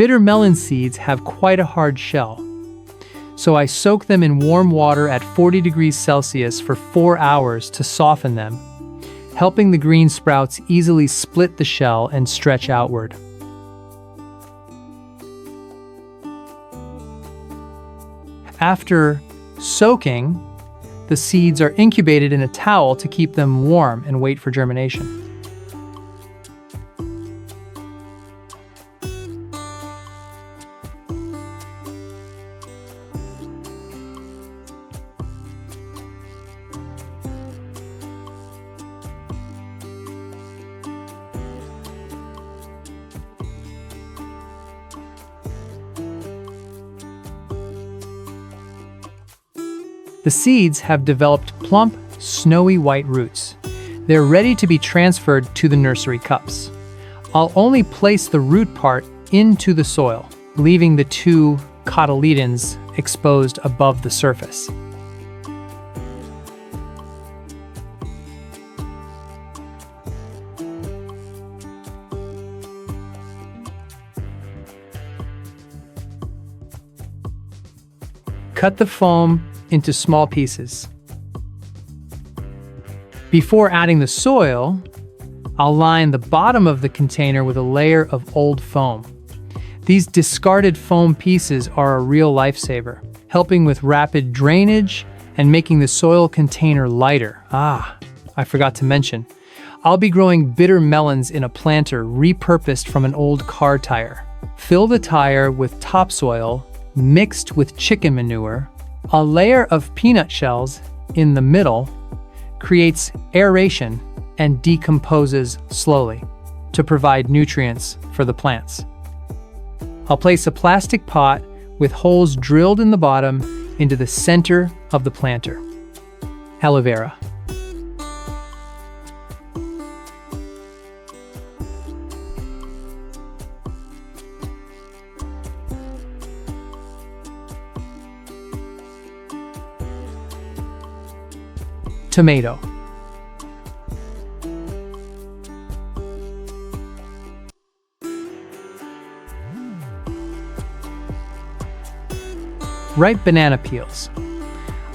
Bitter melon seeds have quite a hard shell, so I soak them in warm water at 40 degrees Celsius for 4 hours to soften them, helping the green sprouts easily split the shell and stretch outward. After soaking, the seeds are incubated in a towel to keep them warm and wait for germination. The seeds have developed plump, snowy white roots. They're ready to be transferred to the nursery cups. I'll only place the root part into the soil, leaving the 2 cotyledons exposed above the surface. Cut the foam into small pieces. Before adding the soil, I'll line the bottom of the container with a layer of old foam. These discarded foam pieces are a real lifesaver, helping with rapid drainage and making the soil container lighter. I forgot to mention, I'll be growing bitter melons in a planter repurposed from an old car tire. Fill the tire with topsoil mixed with chicken manure. A layer of peanut shells in the middle creates aeration and decomposes slowly to provide nutrients for the plants. I'll place a plastic pot with holes drilled in the bottom into the center of the planter. Aloe vera. Tomato. Ripe banana peels.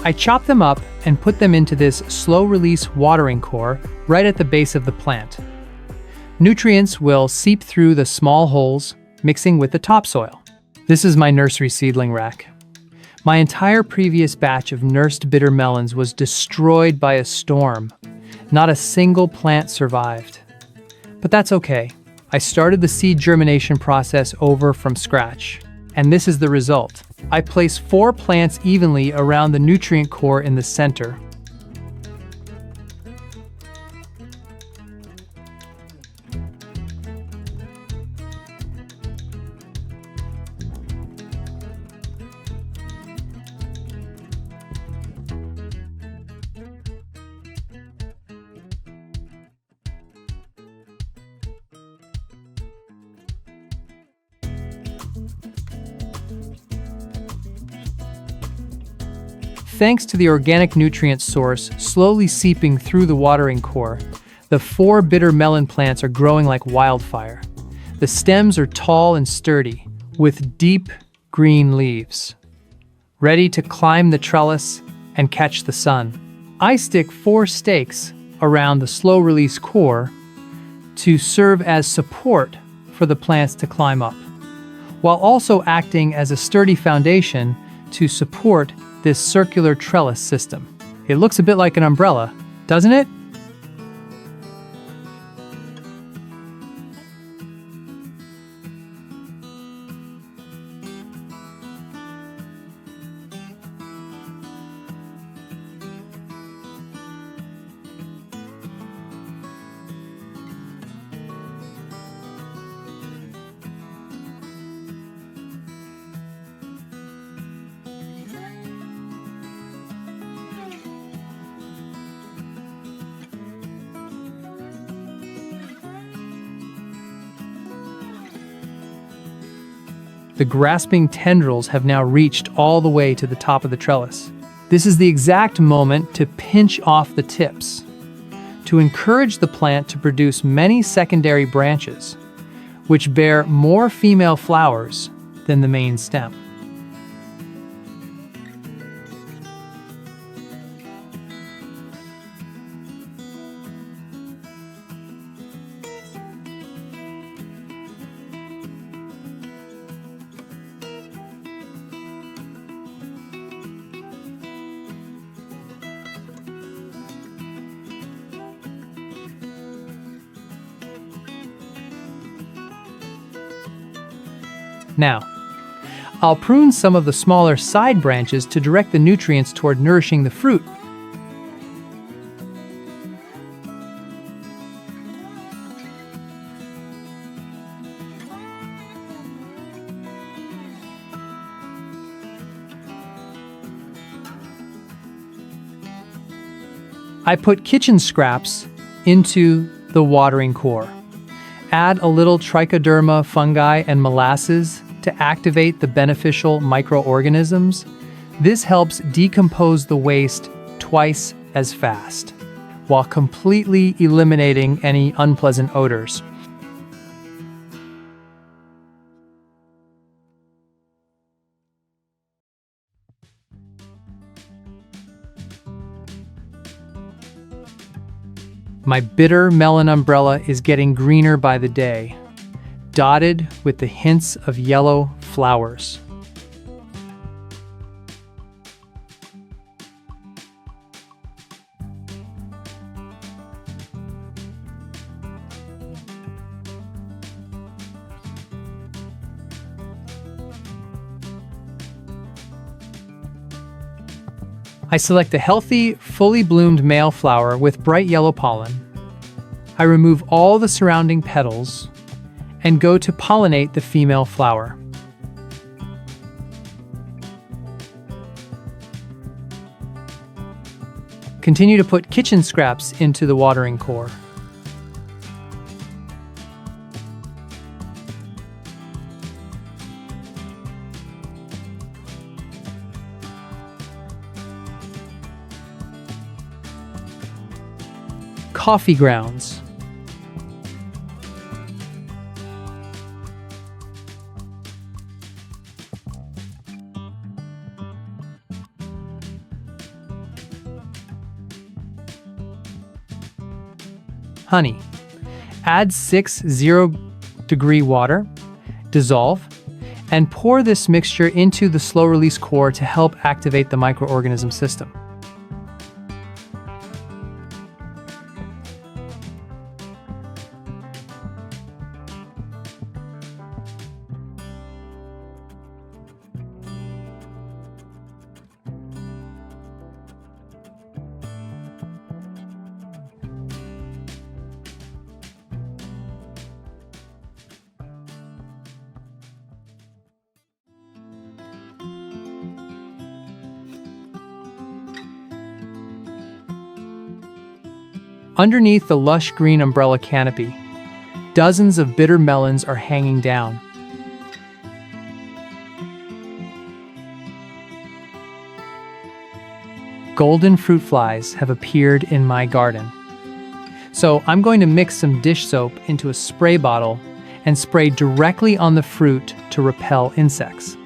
I chop them up and put them into this slow-release watering core right at the base of the plant. Nutrients will seep through the small holes, mixing with the topsoil. This is my nursery seedling rack. My entire previous batch of nursed bitter melons was destroyed by a storm. Not a single plant survived. But that's okay. I started the seed germination process over from scratch. And this is the result. I place 4 plants evenly around the nutrient core in the center. Thanks to the organic nutrient source slowly seeping through the watering core, the 4 bitter melon plants are growing like wildfire. The stems are tall and sturdy, with deep green leaves, ready to climb the trellis and catch the sun. I stick 4 stakes around the slow-release core to serve as support for the plants to climb up, while also acting as a sturdy foundation to support this circular trellis system. It looks a bit like an umbrella, doesn't it? The grasping tendrils have now reached all the way to the top of the trellis. This is the exact moment to pinch off the tips. To encourage the plant to produce many secondary branches, which bear more female flowers than the main stem. Now, I'll prune some of the smaller side branches to direct the nutrients toward nourishing the fruit. I put kitchen scraps into the watering core. Add a little trichoderma fungi and molasses to activate the beneficial microorganisms. This helps decompose the waste twice as fast, while completely eliminating any unpleasant odors. My bitter melon umbrella is getting greener by the day, dotted with the hints of yellow flowers. I select a healthy, fully bloomed male flower with bright yellow pollen. I remove all the surrounding petals and go to pollinate the female flower. Continue to put kitchen scraps into the watering core. Coffee grounds. Honey. Add 60-degree water, dissolve, and pour this mixture into the slow-release core to help activate the microorganism system. Underneath the lush green umbrella canopy, dozens of bitter melons are hanging down. Golden fruit flies have appeared in my garden. So I'm going to mix some dish soap into a spray bottle and spray directly on the fruit to repel insects.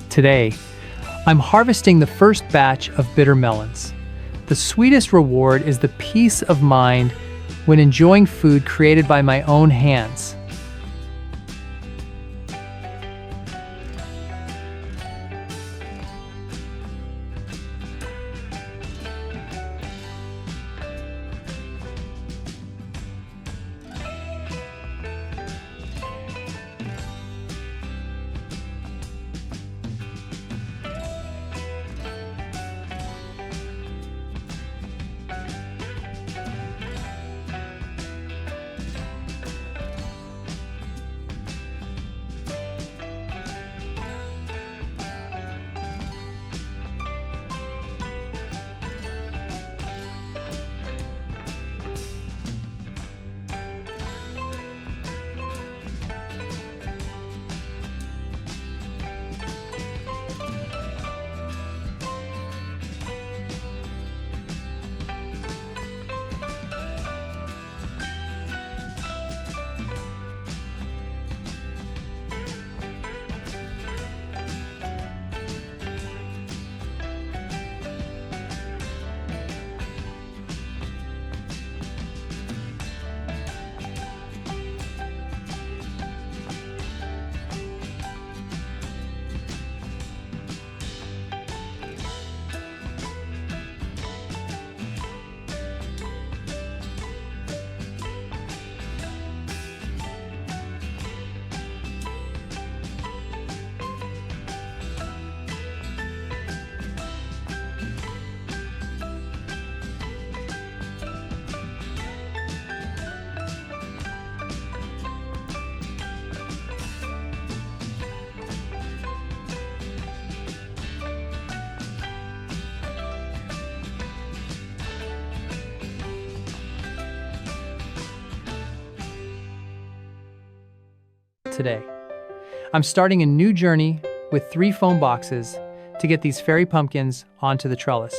Today, I'm harvesting the first batch of bitter melons. The sweetest reward is the peace of mind when enjoying food created by my own hands. Today, I'm starting a new journey with 3 foam boxes to get these fairy pumpkins onto the trellis.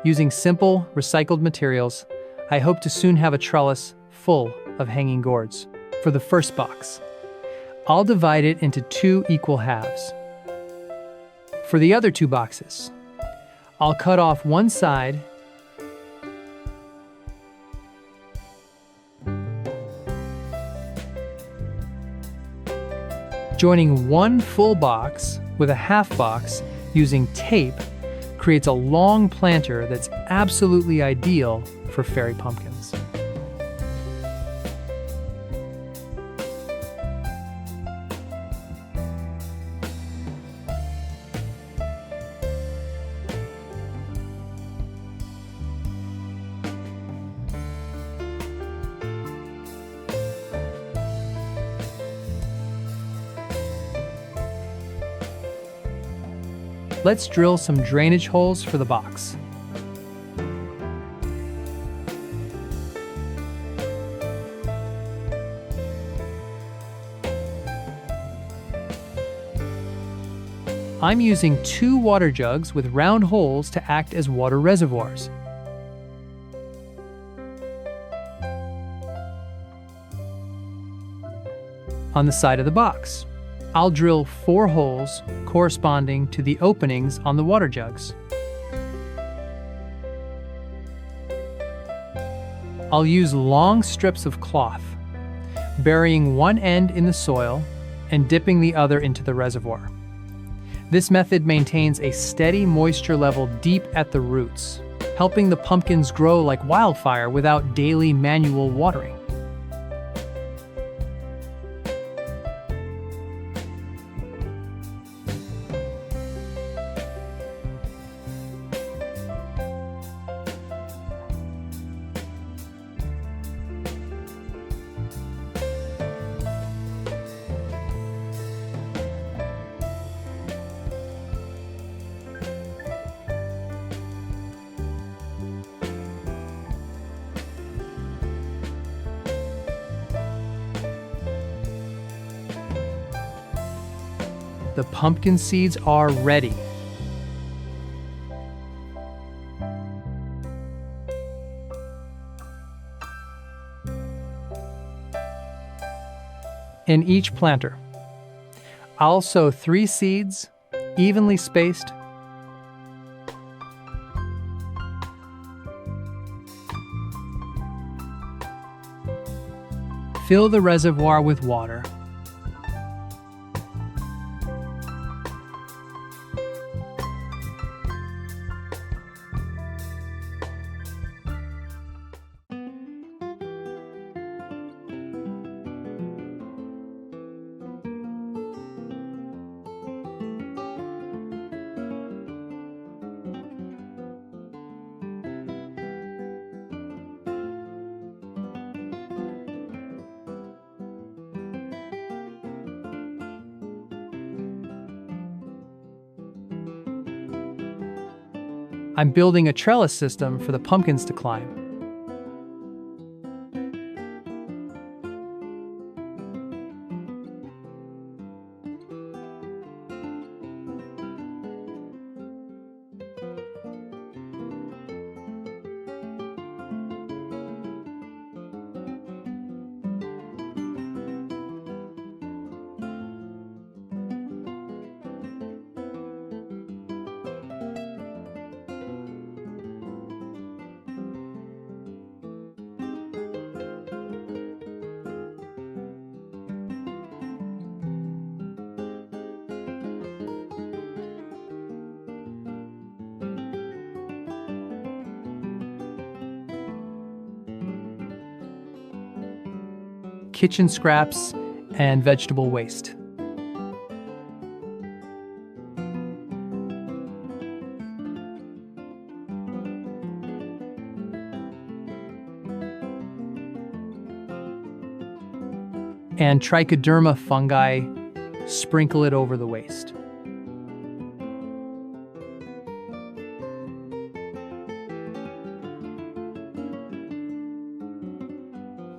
Using simple, recycled materials, I hope to soon have a trellis full of hanging gourds. For the first box, I'll divide it into 2 equal halves. For the other 2 boxes, I'll cut off one side joining one full box with a half box using tape creates a long planter that's absolutely ideal for fairy pumpkins. Let's drill some drainage holes for the box. I'm using 2 water jugs with round holes to act as water reservoirs. On the side of the box, I'll drill 4 holes corresponding to the openings on the water jugs. I'll use long strips of cloth, burying one end in the soil and dipping the other into the reservoir. This method maintains a steady moisture level deep at the roots, helping the pumpkins grow like wildfire without daily manual watering. The pumpkin seeds are ready. In each planter, I'll sow 3 seeds, evenly spaced, Fill the reservoir with water. I'm building a trellis system for the pumpkins to climb. Kitchen scraps and vegetable waste. And trichoderma fungi, sprinkle it over the waste.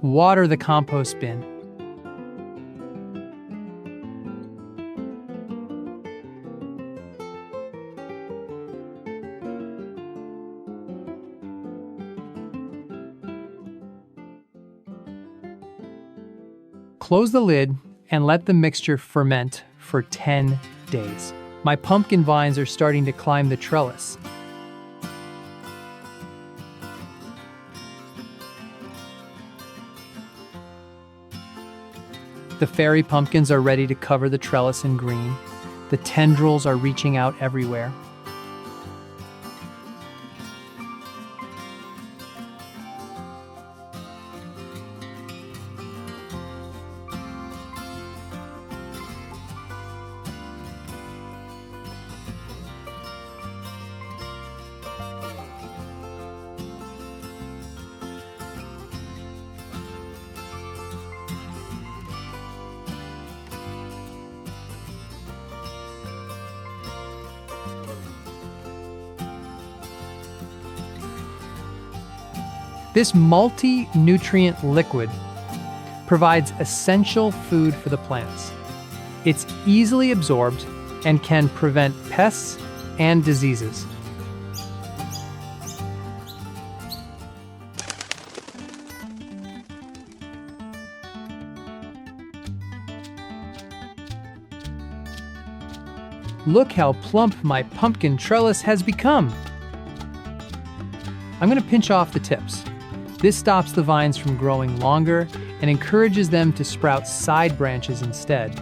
Water the compost bin. Close the lid and let the mixture ferment for 10 days. My pumpkin vines are starting to climb the trellis. The fairy pumpkins are ready to cover the trellis in green. The tendrils are reaching out everywhere. This multi-nutrient liquid provides essential food for the plants. It's easily absorbed and can prevent pests and diseases. Look how plump my pumpkin trellis has become. I'm going to pinch off the tips. This stops the vines from growing longer and encourages them to sprout side branches instead.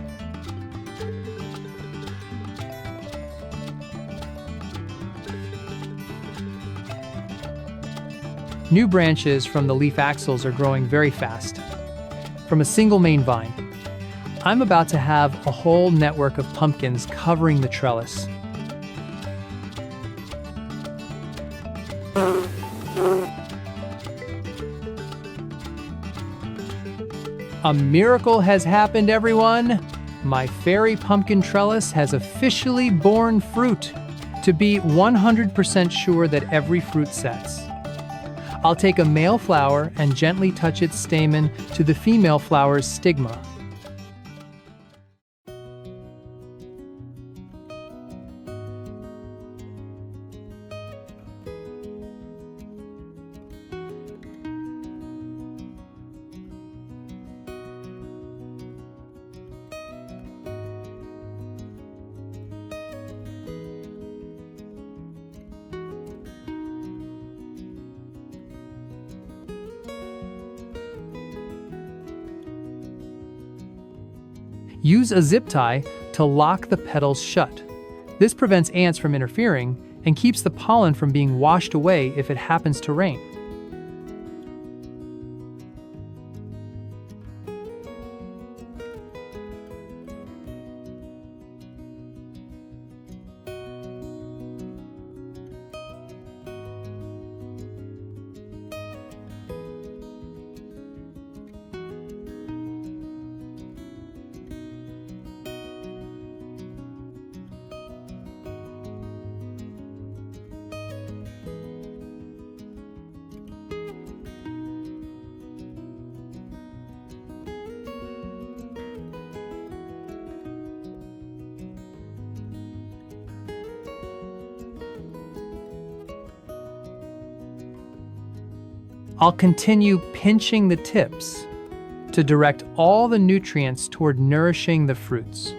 New branches from the leaf axils are growing very fast from a single main vine. I'm about to have a whole network of pumpkins covering the trellis. A miracle has happened, everyone! My fairy pumpkin trellis has officially borne fruit. To be 100% sure that every fruit sets, I'll take a male flower and gently touch its stamen to the female flower's stigma. Use a zip tie to lock the petals shut. This prevents ants from interfering and keeps the pollen from being washed away if it happens to rain. I'll continue pinching the tips to direct all the nutrients toward nourishing the fruits.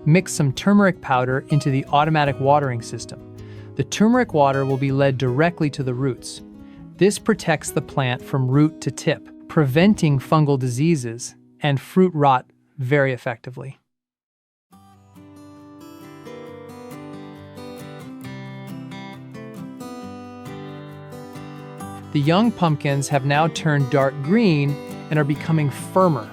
Mix some turmeric powder into the automatic watering system. The turmeric water will be led directly to the roots. This protects the plant from root to tip, preventing fungal diseases and fruit rot very effectively. The young pumpkins have now turned dark green and are becoming firmer.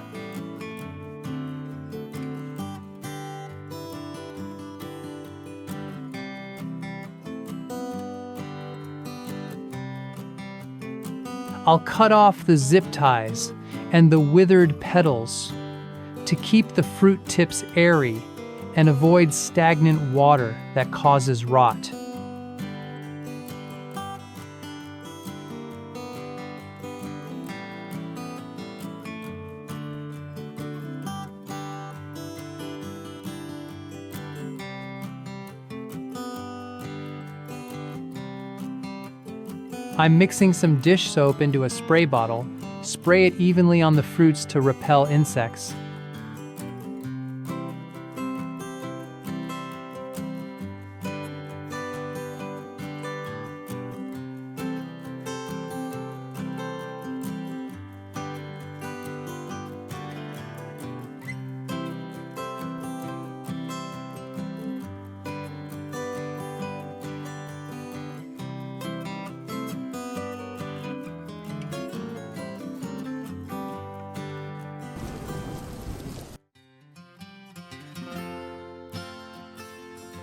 I'll cut off the zip ties and the withered petals to keep the fruit tips airy and avoid stagnant water that causes rot. I'm mixing some dish soap into a spray bottle. Spray it evenly on the fruits to repel insects.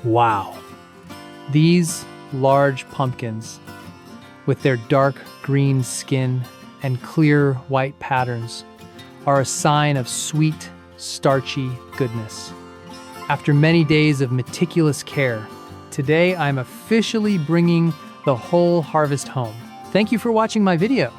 Wow! These large pumpkins, with their dark green skin and clear white patterns, are a sign of sweet, starchy goodness. After many days of meticulous care, today I'm officially bringing the whole harvest home. Thank you for watching my video.